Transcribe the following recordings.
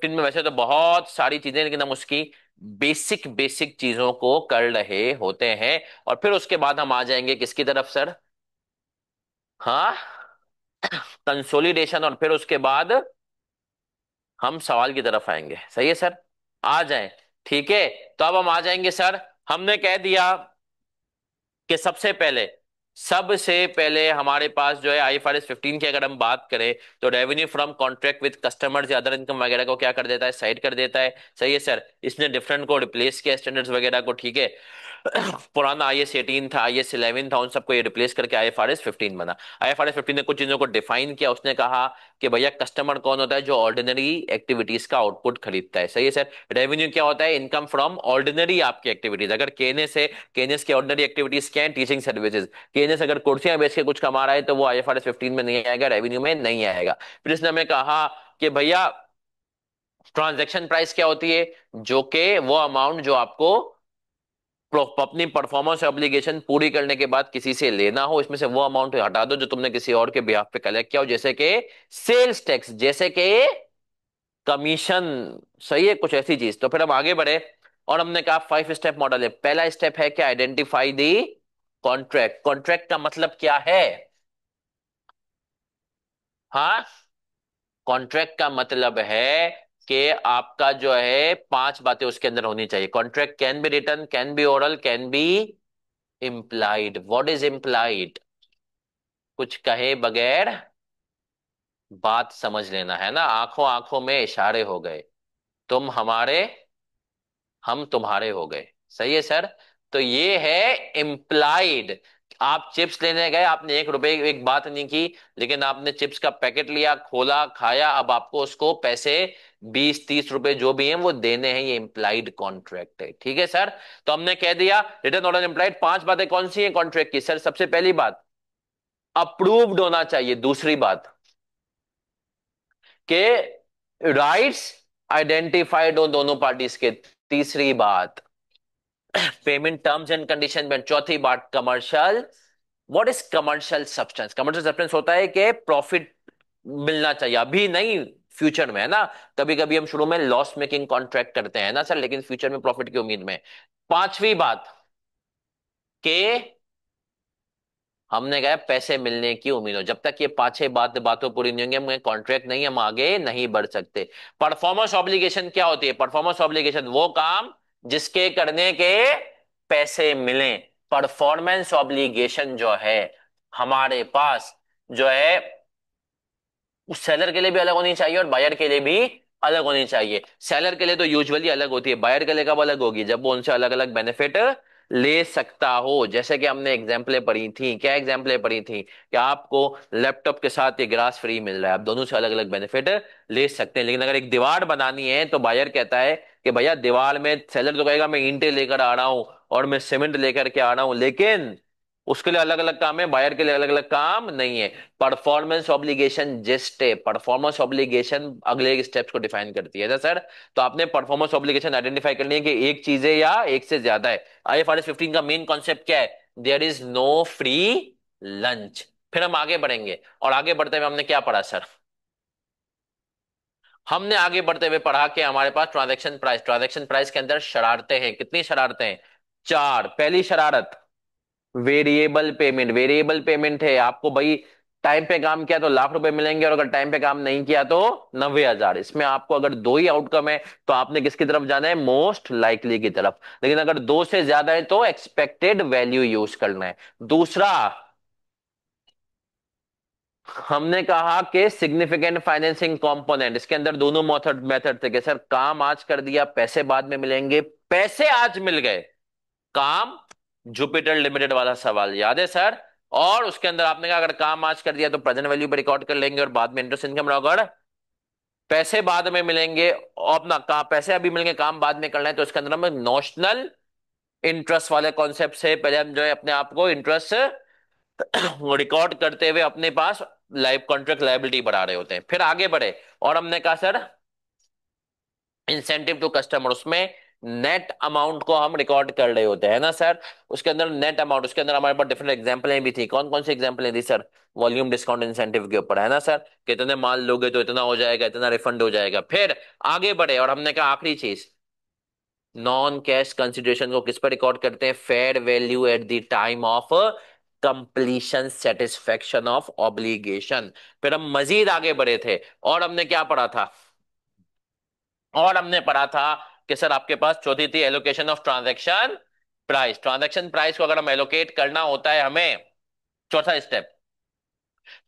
15 में वैसे तो बहुत सारी चीजें, लेकिन हम उसकी बेसिक बेसिक चीजों को कर रहे होते हैं। और फिर उसके बाद हम आ जाएंगे किसकी तरफ सर? हाँ, कंसोलिडेशन, और फिर उसके बाद हम सवाल की तरफ आएंगे। सही है सर? आ जाएं। ठीक है, तो अब हम आ जाएंगे सर। हमने कह दिया कि सबसे पहले हमारे पास जो है IFRS 15 की अगर हम बात करें, तो revenue from contract with customers या अदर इनकम वगैरह को क्या कर देता है? साइड कर देता है। सही है सर? इसने डिफरेंट को रिप्लेस किया, स्टैंडर्ड्स वगैरह को। ठीक है। पुराना IS 18 था, IS 11 था, उन सबको ये रिप्लेस करके IFRS 15 बना। IFRS 15 ने कुछ चीजों को डिफाइन किया। उसने कहा कि भैया कस्टमर कौन होता है? जो ऑर्डिनरी एक्टिविटीज का आउटपुट खरीदता है। सही है सर? रेवेन्यू क्या होता है? इनकम फ्रॉम ऑर्डिनरी आपकी एक्टिविटीज। अगर केएनएस की ऑर्डिनरी एक्टिविटीज क्या है? Teaching services. केएनएस अगर कुर्सियां बेच के कुछ कमा रहा है तो वो IFRS 15 में नहीं आएगा, रेवेन्यू में नहीं आएगा। फिर इसने हमें कहा कि भैया ट्रांजैक्शन प्राइस क्या होती है? जो कि वो अमाउंट जो आपको अपनी परफॉर्मेंस ऑब्लिगेशन पूरी करने के बाद किसी से लेना हो, इसमें से वो अमाउंट हटा दो जो तुमने किसी और के बिहाफ पे कलेक्ट किया हो, जैसे कि सेल्स टैक्स, जैसे कि कमीशन। सही है? कुछ ऐसी चीज। तो फिर हम आगे बढ़े और हमने कहा 5 स्टेप मॉडल है। पहला स्टेप है क्या? Identify the contract. कॉन्ट्रैक्ट का मतलब क्या है? हाँ, कॉन्ट्रैक्ट का मतलब है कि आपका जो है 5 बातें उसके अंदर होनी चाहिए। Contract can be written, can be oral, can be implied. What is implied? कुछ कहे बगैर बात समझ लेना है ना। आंखों आंखों में इशारे हो गए, तुम हमारे, हम तुम्हारे हो गए। सही है सर? तो ये है इम्प्लाइड। आप चिप्स लेने गए, आपने 1 रुपए एक बात नहीं की, लेकिन आपने चिप्स का पैकेट लिया, खोला, खाया, अब आपको उसको पैसे 20-30 रुपए जो भी हैं वो देने हैं। ये इम्प्लाइड कॉन्ट्रैक्ट है। ठीक है सर? तो हमने कह दिया रिटर्न ऑर्डर इम्प्लाइड। 5 बातें कौन सी हैं कॉन्ट्रैक्ट की? सर सबसे पहली बात, अप्रूव्ड होना चाहिए। दूसरी बात के राइट्स आइडेंटिफाइड हो दोनों पार्टीज के। तीसरी बात, पेमेंट टर्म्स एंड कंडीशन में। चौथी बात, commercial, what is commercial substance? Commercial substance होता है कि प्रॉफिट मिलना चाहिए, अभी नहीं, फ्यूचर में, है ना। कभी कभी हम शुरू में लॉस मेकिंग कॉन्ट्रैक्ट करते हैं ना सर, लेकिन फ्यूचर में प्रॉफिट की उम्मीद में। पांचवी बात के हमने कहा पैसे मिलने की उम्मीद हो। जब तक ये 5-6 बातों पूरी नहीं होंगी, हम कॉन्ट्रैक्ट नहीं, हम आगे नहीं बढ़ सकते। परफॉर्मेंस ऑब्लिगेशन क्या होती है? परफॉर्मेंस ऑब्लिगेशन वो काम जिसके करने के पैसे मिले। परफॉर्मेंस ऑब्लिगेशन जो है हमारे पास, जो है उस सेलर के लिए भी अलग होनी चाहिए और बायर के लिए भी अलग होनी चाहिए। सेलर के लिए तो यूजुअली अलग होती है, बायर के लिए कब अलग होगी? जब वो उनसे अलग अलग बेनिफिट ले सकता हो। जैसे कि हमने एग्जाम्पलें पढ़ी थी। क्या एग्जाम्पलें पढ़ी थी? कि आपको लैपटॉप के साथ ये ग्रास फ्री मिल रहा है, आप दोनों से अलग अलग बेनिफिट ले सकते हैं। लेकिन अगर एक दीवार बनानी है तो बायर कहता है कि भैया दीवार में, सेलर तो कहेगा मैं ईंटें लेकर आ रहा हूं और मैं सीमेंट लेकर के आ रहा हूं, लेकिन उसके लिए अलग अलग काम है, बायर के लिए अलग अलग काम नहीं है। परफॉर्मेंस ऑब्लिगेशन जस्ट है, परफॉर्मेंस ऑब्लिगेशन अगले स्टेप्स को डिफाइन करती है ना सर। तो आपने परफॉर्मेंस ऑब्लिगेशन आइडेंटिफाई करनी है कि एक चीज है या एक से ज्यादा है। IFRS 15 का मेन कॉन्सेप्ट क्या है? There is no free lunch. फिर हम आगे बढ़ेंगे और आगे बढ़ते हुए हमने क्या पढ़ा सर? हमने आगे बढ़ते हुए पढ़ा कि हमारे पास ट्रांजैक्शन प्राइस। ट्रांजैक्शन प्राइस के अंदर शरारतें हैं। कितनी शरारतें हैं? 4। पहली शरारत, वेरिएबल पेमेंट। वेरिएबल पेमेंट है आपको भाई, टाइम पे काम किया तो लाख रुपए मिलेंगे और अगर टाइम पे काम नहीं किया तो 90,000। इसमें आपको अगर दो ही आउटकम है तो आपने किसकी तरफ जाना है? मोस्ट लाइकली की तरफ। लेकिन अगर दो से ज्यादा है तो एक्सपेक्टेड वैल्यू यूज करना है। दूसरा, हमने कहा कि सिग्निफिकेंट फाइनेंसिंग कंपोनेंट। इसके अंदर दोनों मेथड मेथड थे कि सर काम आज कर दिया, पैसे बाद में मिलेंगे। पैसे आज मिल गए, काम जुपिटर लिमिटेड वाला सवाल याद है सर? और उसके अंदर आपने कहा अगर काम आज कर दिया तो प्रेजेंट वैल्यू पे रिकॉर्ड कर लेंगे और बाद में इंटरेस्ट इनकम रहोगा। पैसे बाद में मिलेंगे और अपना काम, पैसे अभी मिलेंगे, काम बाद में करना है, तो इसके अंदर हम नोशनल इंटरेस्ट वाले कॉन्सेप्ट से पहले हम जो है अपने आप को इंटरेस्ट रिकॉर्ड करते हुए अपने पास लाइफ कॉन्ट्रैक्ट लायबिलिटी बढ़ा रहे होते हैं। फिर आगे बढ़े और हमने कहा सर इंसेंटिव टू कस्टमर। उसमें नेट अमाउंट को हम रिकॉर्ड कर रहे होते हैं ना सर। उसके अंदर नेट अमाउंट, उसके अंदर हमारे पास डिफरेंट एग्जांपलें भी थी। कौन कौन सी एग्जांपलें थी सर? वॉल्यूम डिस्काउंट इंसेंटिव के ऊपर, है ना सर। कितने माल लोगे तो इतना हो जाएगा, इतना रिफंड हो जाएगा। फिर आगे बढ़े और हमने कहा आखिरी चीज, नॉन कैश कंसिडरेशन को किस पर रिकॉर्ड करते हैं? Fair value at the time of completion satisfaction of obligation. फिर हम मजीद आगे बढ़े थे और हमने क्या पढ़ा था? और हमने पढ़ा था कि सर आपके पास चौथी थी allocation of transaction price. Transaction price को अगर हम एलोकेट करना होता है हमें, चौथा स्टेप,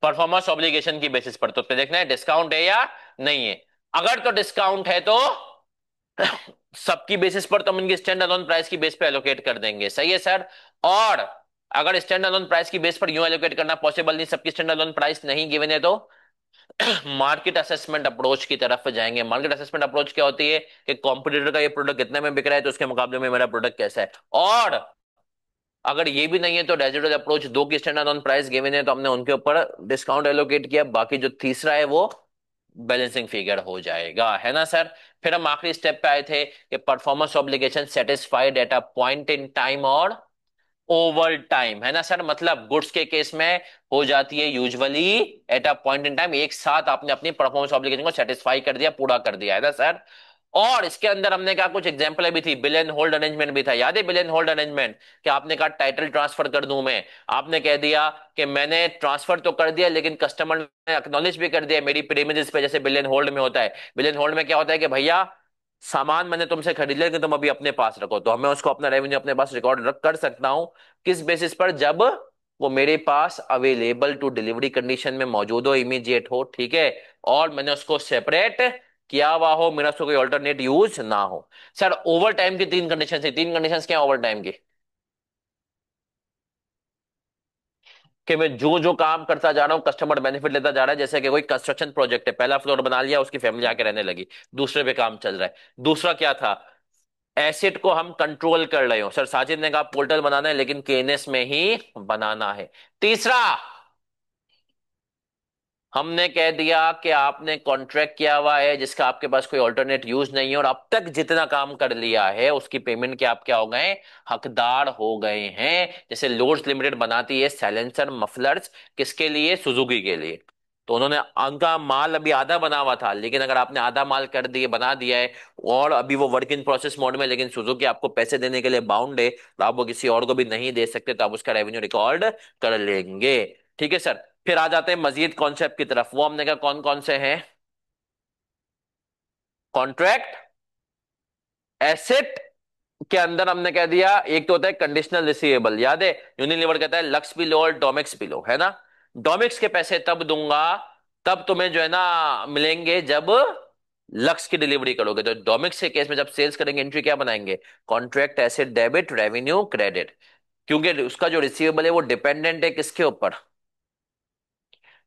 परफॉर्मेंस ऑब्लिगेशन की बेसिस पर। तो देखना है डिस्काउंट है या नहीं है। अगर तो डिस्काउंट है तो सबकी बेसिस पर तो हम इनकी स्टैंड अलोन प्राइस की बेस पे एलोकेट कर देंगे, सही है सर। और अगर स्टैंड अलोन प्राइस की बेस पर यूं एलोकेट करना पॉसिबल नहीं, सबकी स्टैंड अलोन प्राइस नहीं गिवन है, तो मार्केट असेसमेंट अप्रोच की तरफ जाएंगे। मार्केट असेसमेंट अप्रोच क्या होती है कि कॉम्पिटिटर का ये प्रोडक्ट कितने में बिक रहा है तो उसके मुकाबले में मेरा प्रोडक्ट कैसा है। और अगर ये भी नहीं है तो रेजिडुअल अप्रोच, दो की स्टैंडर्ड ऑन प्राइस गिवन है तो हमने उनके ऊपर डिस्काउंट एलोकेट किया, बाकी जो तीसरा है वो बैलेंसिंग फिगर हो जाएगा, है ना सर। फिर हम आखिरी स्टेप पे आए थे कि performance obligation satisfied at a point in time और ओवर टाइम, है ना सर। मतलब गुड्स के केस में हो जाती है usually at a point in time, एक साथ आपने अपनी परफॉर्मेंस ऑब्लिगेशन को सेटिस्फाई कर दिया, पूरा कर दिया, है ना सर। और इसके अंदर हमने कहा कुछ एग्जांपल भी थी, बिल एंड होल्ड अरेंजमेंट भी था, याद है बिल एंड होल्ड अरेंजमेंट? कि आपने कहा टाइटल ट्रांसफर कर दूं मैं, आपने कह दिया कि मैंने ट्रांसफर तो कर दिया लेकिन कस्टमर ने एक्नॉलेज भी कर दिया मेरी प्रीमिसेस पे, जैसे बिल एंड होल्ड में होता है। बिल एंड होल्ड में क्या होता है कि भैया सामान मैंने तुमसे खरीद लिया लेकिन तुम अभी अपने पास रखो, तो मैं उसको अपना रेवेन्यू अपने पास रिकॉर्ड रख कर सकता हूं। किस बेसिस पर? जब वो मेरे पास अवेलेबल टू डिलीवरी कंडीशन में मौजूद हो, इमीडिएट हो, ठीक है, और मैंने उसको सेपरेट किया हुआ हो, मेरा उसको कोई ऑल्टरनेट यूज ना हो। सर ओवर टाइम की तीन कंडीशन थी। तीन कंडीशन क्या ओवर टाइम की? कि मैं जो जो काम करता जा रहा हूँ कस्टमर बेनिफिट लेता जा रहा है। जैसे कि कोई कंस्ट्रक्शन प्रोजेक्ट है, पहला फ्लोर बना लिया, उसकी फैमिली आके रहने लगी, दूसरे पे काम चल रहा है। दूसरा क्या था? एसेट को हम कंट्रोल कर रहे हो। सर साजिद ने कहा पोर्टल बनाना है लेकिन केएनएस में ही बनाना है। तीसरा, हमने कह दिया कि आपने कॉन्ट्रैक्ट किया हुआ है जिसका आपके पास कोई ऑल्टरनेट यूज नहीं है, और अब तक जितना काम कर लिया है उसकी पेमेंट के आप क्या हो गए? हकदार हो गए हैं। जैसे लोड्स लिमिटेड बनाती है साइलेंसर मफलर्स, किसके लिए? सुजुकी के लिए। तो उन्होंने, उनका माल अभी आधा बना हुआ था, लेकिन अगर आपने आधा माल कर दिए, बना दिया है और अभी वो वर्क इन प्रोसेस मोड में, लेकिन सुजुकी आपको पैसे देने के लिए बाउंड है, तो आप वो किसी और को भी नहीं दे सकते, तो आप उसका रेवेन्यू रिकॉर्ड कर लेंगे। ठीक है सर। फिर आ जाते हैं मजीद कॉन्सेप्ट की तरफ। वो हमने कहा कौन कौन से हैं? कॉन्ट्रैक्ट एसेट के अंदर हमने कह दिया एक तो होता है कंडीशनल रिसीवेबल, याद है? यूनिलीवर कहता है लक्स भी लो और डोमिक्स भी लो, है ना। डोमिक्स के पैसे तब दूंगा, तब तुम्हें जो है ना मिलेंगे जब लक्स की डिलीवरी करोगे। तो डोमिक्स के केस में जब सेल्स करेंगे एंट्री क्या बनाएंगे? Contract asset debit revenue credit. क्योंकि उसका जो रिसीवेबल है वो डिपेंडेंट है किसके ऊपर?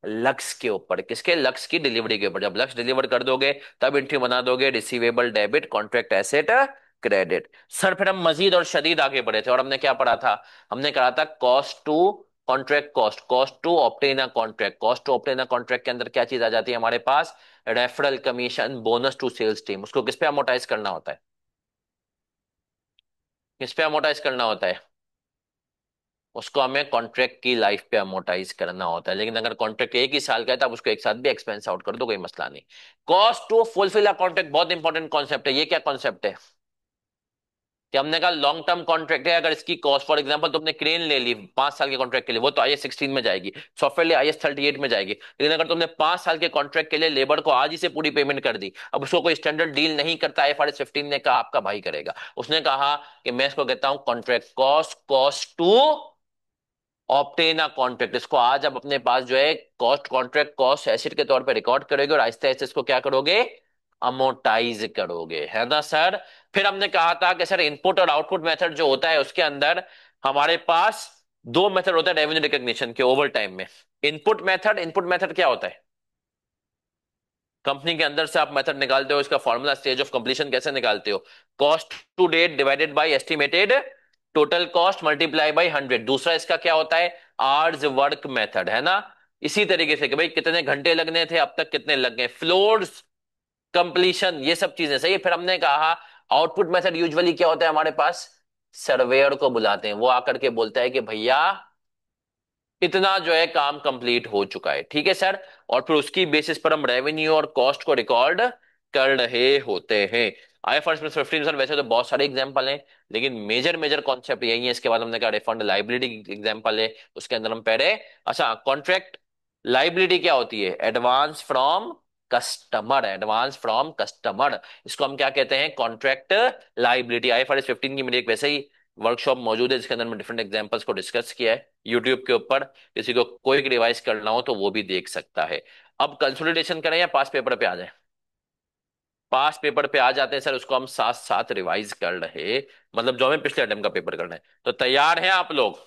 लक्स के ऊपर। किसके? लक्स की डिलीवरी के ऊपर। जब लक्स डिलीवर कर दोगे तब एंट्री बना दोगे receivable debit contract asset credit. Sir फिर हम मजीद और शदीद आगे बढ़े थे और हमने क्या पढ़ा था? हमने कहा था cost to contract cost, cost to obtain a contract, cost to obtain a contract के अंदर क्या चीज आ जाती है हमारे पास? Referral commission bonus to sales team. उसको किस पे अमोटाइज करना होता है? किस पे अमोटाइज करना होता है? उसको हमें कॉन्ट्रैक्ट की लाइफ पे अमोटाइज करना होता है। लेकिन अगर कॉन्ट्रैक्ट एक ही साल का है तो आप उसको एक साथ भी एक्सपेंस आउट कर दो, कोई मसला नहीं। Cost to fulfil a contract बहुत इंपॉर्टेंट कॉन्सेप्ट है। ये क्या कॉन्सेप्ट है? कि हमने कहा लॉन्ग टर्म कॉन्ट्रैक्ट है, अगर इसकी कॉस्ट, फॉर एग्जांपल तुमने क्रेन ले ली 5 साल के कॉन्ट्रैक्ट के लिए, वो तो IS 16 में जाएगी, सॉफ्टवेयर ले IS 38 में जाएगी। लेकिन अगर तुमने 5 साल के कॉन्ट्रैक्ट के लिए लेबर को आज ही से पूरी पेमेंट कर दी, अब उसको कोई स्टैंडर्ड डील नहीं करता, IFRS 15 ने कहा आपका भाई करेगा। उसने कहा कि मैं इसको कहता हूं contract cost, cost to obtain a contract. इसको आज आप अपने पास जो है कॉस्ट, कॉन्ट्रैक्ट कॉस्ट एसिड के तौर पे रिकॉर्ड करोगे और आहिस्ते आहिस्ते इसको क्या करोगे? अमोटाइज करोगे, है ना सर। फिर हमने कहा था कि सर इनपुट और आउटपुट मेथड जो होता है उसके अंदर हमारे पास दो मेथड होता है रेवेन्यू रिकॉग्निशन के ओवर टाइम में। इनपुट मेथड, इनपुट मेथड क्या होता है? कंपनी के अंदर से आप मेथड निकालते हो, इसका फॉर्मूला स्टेज ऑफ कंप्लीशन कैसे निकालते हो? Cost to date divided by estimated total cost multiply by 100। दूसरा इसका क्या होता है? आवर्स वर्क मेथड, है ना। इसी तरीके से कि भाई कितने घंटे लगने थे, अब तक कितने लग गए, फ्लोर्स कंप्लीशन, ये सब चीजें सही है। फिर हमने कहा आउटपुट मेथड यूजुअली क्या होता है हमारे पास, सर्वेयर को बुलाते हैं, वो आकर के बोलता है कि भैया इतना जो है काम कंप्लीट हो चुका है, ठीक है सर। और फिर उसकी बेसिस पर हम रेवेन्यू और कॉस्ट को रिकॉर्ड कर रहे होते हैं। IFRS 15 सर वैसे तो बहुत सारे एग्जांपल हैं, लेकिन मेजर मेजर कॉन्सेप्ट यही है। इसके बाद हमने कहा रिफंड लाइबिलिटी एग्जांपल है, उसके अंदर हम पहले, अच्छा कॉन्ट्रैक्ट लाइबिलिटी क्या होती है, advance from customer, advance from customer, इसको हम क्या कहते हैं, कॉन्ट्रैक्ट लाइबिलिटी। IFRS 15 की मेरी एक वैसे ही वर्कशॉप मौजूद है जिसके अंदर मैं डिफरेंट एग्जांपल्स को डिस्कस किया है यूट्यूब के ऊपर, किसी को कोई रिवाइज करना हो तो वो भी देख सकता है। अब कंसोलिडेशन करें या पास पेपर पे आ जाए, पास पेपर पे आ जाते हैं सर, उसको हम साथ साथ रिवाइज कर रहे, मतलब जो हमें पिछले अटेम्प्ट का पेपर करना है। तो तैयार हैं आप लोग?